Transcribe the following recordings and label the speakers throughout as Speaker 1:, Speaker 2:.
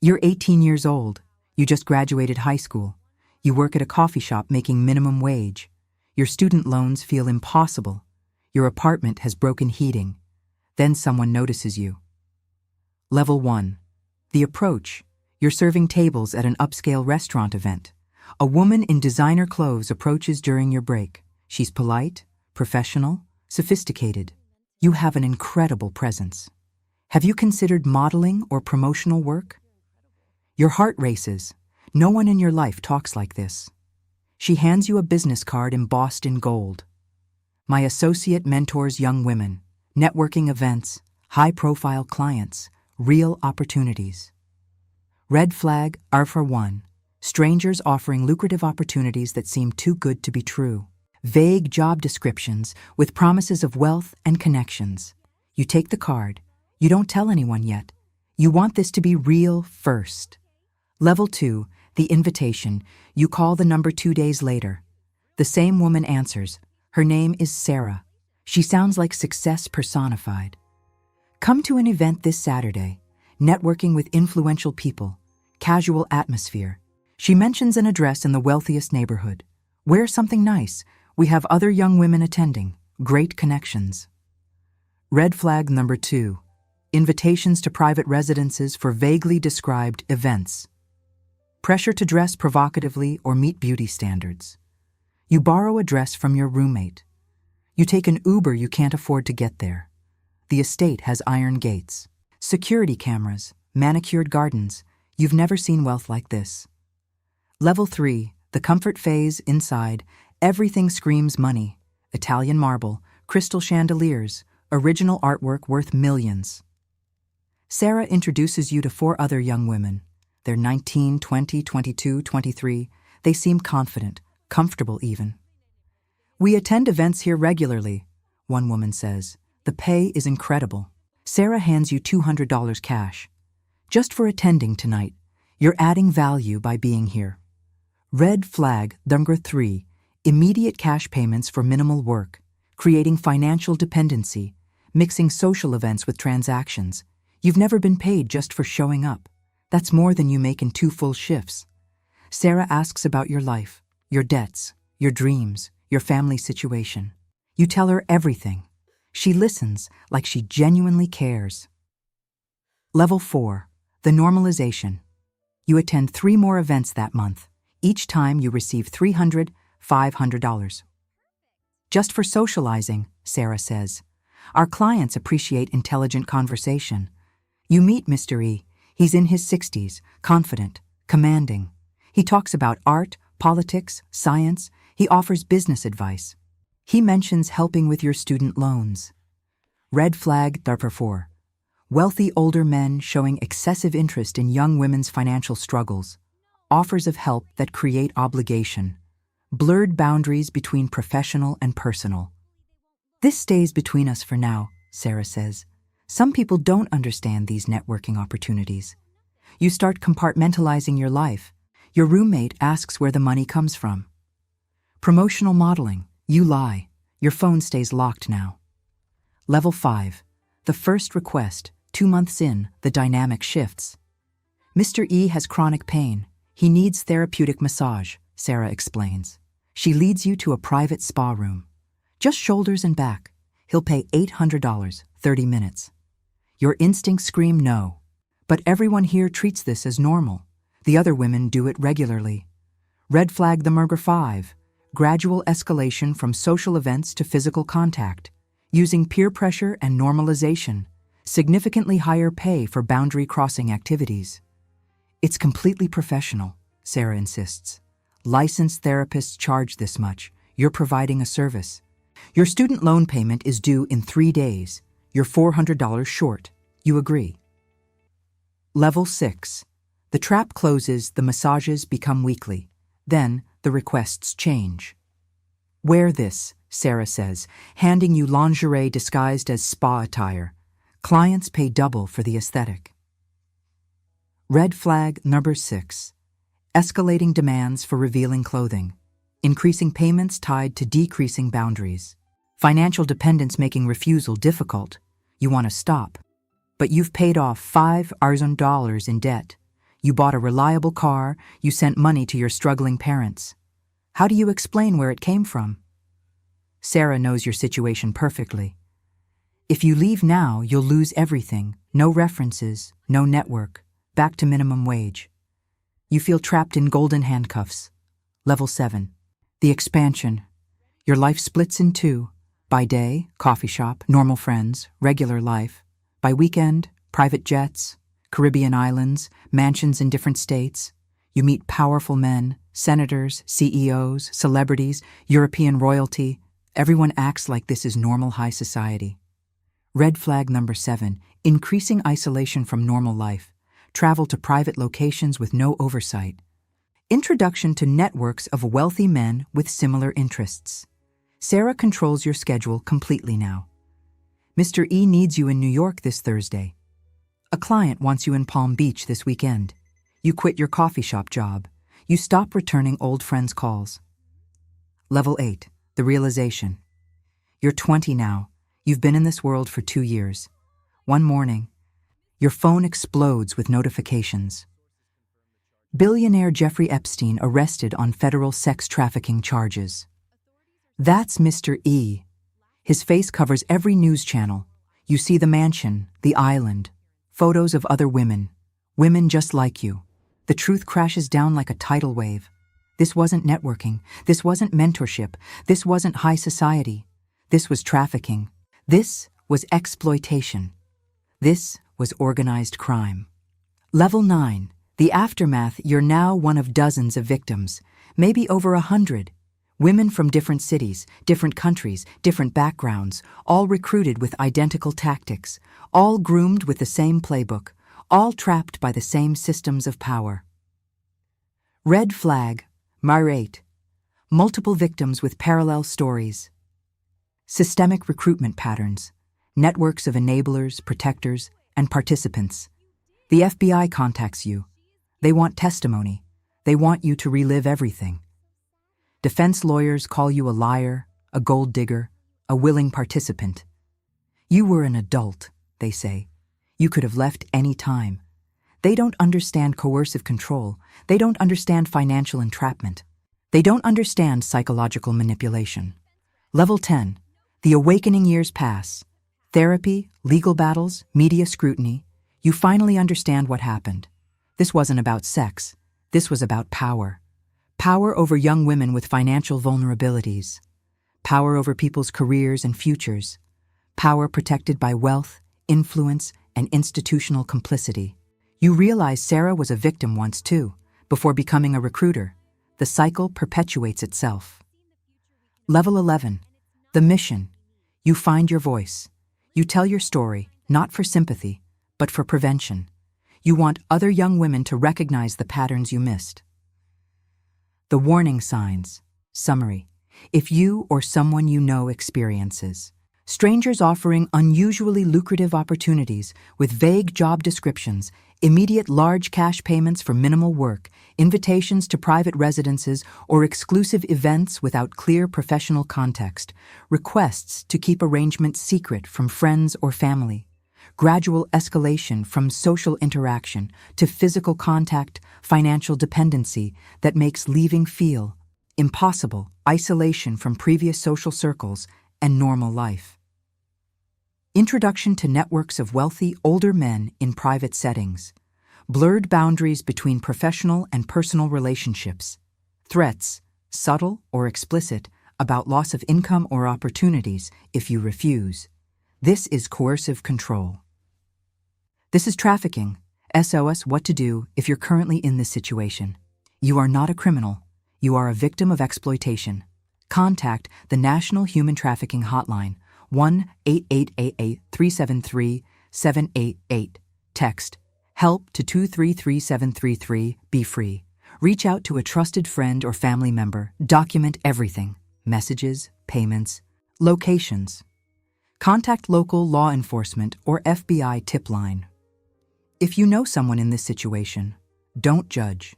Speaker 1: You're 18 years old. You just graduated high school. You work at a coffee shop making minimum wage. Your student loans feel impossible. Your apartment has broken heating. Then someone notices you. Level 1. The approach. You're serving tables at an upscale restaurant event. A woman in designer clothes approaches during your break. She's polite, professional, sophisticated. You have an incredible presence. Have you considered modeling or promotional work? Your heart races. No one in your life talks like this. She hands you a business card embossed in gold. My associate mentors young women, networking events, high-profile clients, real opportunities. Red flag are for 1. Strangers offering lucrative opportunities that seem too good to be true. Vague job descriptions with promises of wealth and connections. You take the card. You don't tell anyone yet. You want this to be real first. Level 2, the invitation. You call the number 2 days later. The same woman answers. Her name is Sarah. She sounds like success personified. Come to an event this Saturday. Networking with influential people. Casual atmosphere. She mentions an address in the wealthiest neighborhood. Wear something nice. We have other young women attending. Great connections. Red flag number 2. Invitations to private residences for vaguely described events. Pressure to dress provocatively or meet beauty standards. You borrow a dress from your roommate. You take an Uber you can't afford to get there. The estate has iron gates, security cameras, manicured gardens. You've never seen wealth like this. Level 3, the comfort phase inside. Everything screams money. Italian marble, crystal chandeliers, original artwork worth millions. Sarah introduces you to 4 other young women. They're 19, 20, 22, 23. They seem confident, comfortable even. We attend events here regularly, one woman says. The pay is incredible. Sarah hands you $200 cash. Just for attending tonight. You're adding value by being here. Red flag number 3. Immediate cash payments for minimal work, creating financial dependency, mixing social events with transactions. You've never been paid just for showing up. That's more than you make in 2 full shifts. Sarah asks about your life, your debts, your dreams, your family situation. You tell her everything. She listens like she genuinely cares. Level 4. The normalization. You attend 3 more events that month. Each time you receive $500. Just for socializing, Sarah says. Our clients appreciate intelligent conversation. You meet Mr. E. He's in his 60s, confident, commanding. He talks about art, politics, science. He offers business advice. He mentions helping with your student loans. Red flag number 4. Wealthy older men showing excessive interest in young women's financial struggles. Offers of help that create obligation. Blurred boundaries between professional and personal. This stays between us for now, Sarah says. Some people don't understand these networking opportunities. You start compartmentalizing your life. Your roommate asks where the money comes from. Promotional modeling. You lie. Your phone stays locked now. Level 5. The first request. 2 months in, the dynamic shifts. Mr. E has chronic pain. He needs therapeutic massage, Sarah explains. She leads you to a private spa room. Just shoulders and back. He'll pay $800, 30 minutes. Your instincts scream no. But everyone here treats this as normal. The other women do it regularly. Red flag number 5. Gradual escalation from social events to physical contact. Using peer pressure and normalization. Significantly higher pay for boundary-crossing activities. It's completely professional, Sarah insists. Licensed therapists charge this much. You're providing a service. Your student loan payment is due in 3 days. You're $400 short. You agree. Level 6. The trap closes, the massages become weekly. Then, the requests change. Wear this, Sarah says, handing you lingerie disguised as spa attire. Clients pay double for the aesthetic. Red flag number 6. Escalating demands for revealing clothing. Increasing payments tied to decreasing boundaries. Financial dependence making refusal difficult. You want to stop. But you've paid off $5,000 in debt. You bought a reliable car, you sent money to your struggling parents. How do you explain where it came from? Sarah knows your situation perfectly. If you leave now, you'll lose everything. No references, no network, back to minimum wage. You feel trapped in golden handcuffs. Level 7. The expansion. Your life splits in two. By day, coffee shop, normal friends, regular life. By weekend, private jets, Caribbean islands, mansions in different states. You meet powerful men, senators, CEOs, celebrities, European royalty. Everyone acts like this is normal high society. Red flag number 7, increasing isolation from normal life. Travel to private locations with no oversight. Introduction to networks of wealthy men with similar interests. Sarah controls your schedule completely now. Mr. E needs you in New York this Thursday. A client wants you in Palm Beach this weekend. You quit your coffee shop job. You stop returning old friends' calls. Level 8, the realization. You're 20 now. You've been in this world for 2 years. One morning, your phone explodes with notifications. Billionaire Jeffrey Epstein arrested on federal sex trafficking charges. That's Mr. E. His face covers every news channel. You see the mansion, the island, photos of other women just like you. The truth crashes down like a tidal wave. This wasn't networking. This wasn't mentorship. This wasn't high society. This was trafficking. This was exploitation. This was organized crime. Level 9. The aftermath. You're now one of dozens of victims, maybe over 100. Women from different cities, different countries, different backgrounds, all recruited with identical tactics, all groomed with the same playbook, all trapped by the same systems of power. Red flag, Mirate. Multiple victims with parallel stories. Systemic recruitment patterns, networks of enablers, protectors, and participants. The FBI contacts you. They want testimony. They want you to relive everything. Defense lawyers call you a liar, a gold digger, a willing participant. You were an adult, they say. You could have left any time. They don't understand coercive control. They don't understand financial entrapment. They don't understand psychological manipulation. Level 10. The awakening years pass. Therapy, legal battles, media scrutiny. You finally understand what happened. This wasn't about sex. This was about power. Power over young women with financial vulnerabilities. Power over people's careers and futures. Power protected by wealth, influence, and institutional complicity. You realize Sarah was a victim once too, before becoming a recruiter. The cycle perpetuates itself. Level 11. The mission. You find your voice. You tell your story, not for sympathy, but for prevention. You want other young women to recognize the patterns you missed. The warning signs. Summary. If you or someone you know experiences strangers offering unusually lucrative opportunities with vague job descriptions, immediate large cash payments for minimal work, invitations to private residences, or exclusive events without clear professional context, requests to keep arrangements secret from friends or family, gradual escalation from social interaction to physical contact, financial dependency that makes leaving feel impossible, isolation from previous social circles, and normal life. Introduction to networks of wealthy, older men in private settings. Blurred boundaries between professional and personal relationships. Threats, subtle or explicit, about loss of income or opportunities if you refuse. This is coercive control. This is trafficking. SOS what to do if you're currently in this situation. You are not a criminal. You are a victim of exploitation. Contact the National Human Trafficking Hotline, 1-888-373-788. Text HELP to 233733. Be free. Reach out to a trusted friend or family member. Document everything. Messages, payments, locations. Contact local law enforcement or FBI tip line. If you know someone in this situation, don't judge.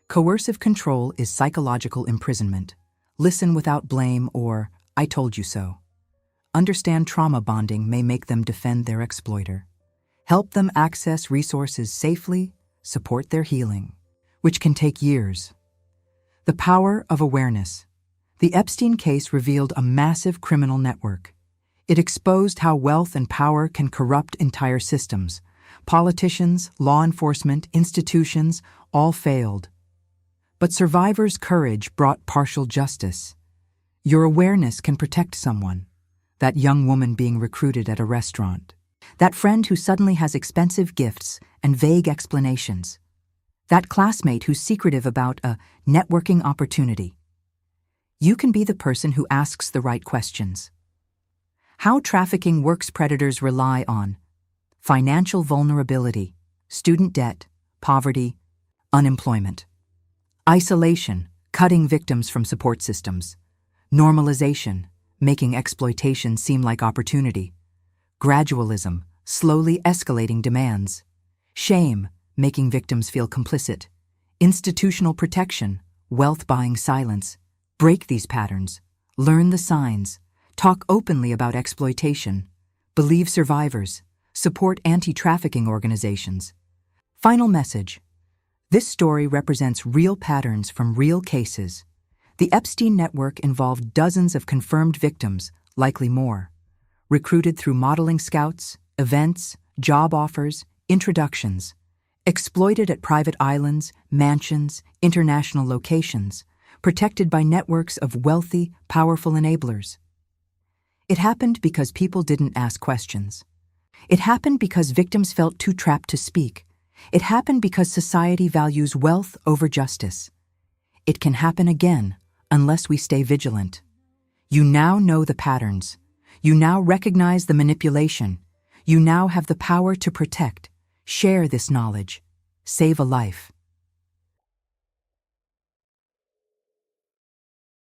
Speaker 1: Coercive control is psychological imprisonment. Listen without blame or, I told you so. Understand trauma bonding may make them defend their exploiter. Help them access resources safely, support their healing, which can take years. The power of awareness. The Epstein case revealed a massive criminal network. It exposed how wealth and power can corrupt entire systems. Politicians, law enforcement, institutions, all failed. But survivors' courage brought partial justice. Your awareness can protect someone. That young woman being recruited at a restaurant. That friend who suddenly has expensive gifts and vague explanations. That classmate who's secretive about a networking opportunity. You can be the person who asks the right questions. How trafficking works. Predators rely on financial vulnerability, student debt, poverty, unemployment. Isolation, cutting victims from support systems. Normalization, making exploitation seem like opportunity. Gradualism, slowly escalating demands. Shame, making victims feel complicit. Institutional protection, wealth-buying silence. Break these patterns. Learn the signs. Talk openly about exploitation. Believe survivors. Support anti-trafficking organizations. Final message. This story represents real patterns from real cases. The Epstein network involved dozens of confirmed victims, likely more. Recruited through modeling scouts, events, job offers, introductions. Exploited at private islands, mansions, international locations. Protected by networks of wealthy, powerful enablers. It happened because people didn't ask questions. It happened because victims felt too trapped to speak. It happened because society values wealth over justice. It can happen again unless we stay vigilant. You now know the patterns. You now recognize the manipulation. You now have the power to protect. Share this knowledge. Save a life.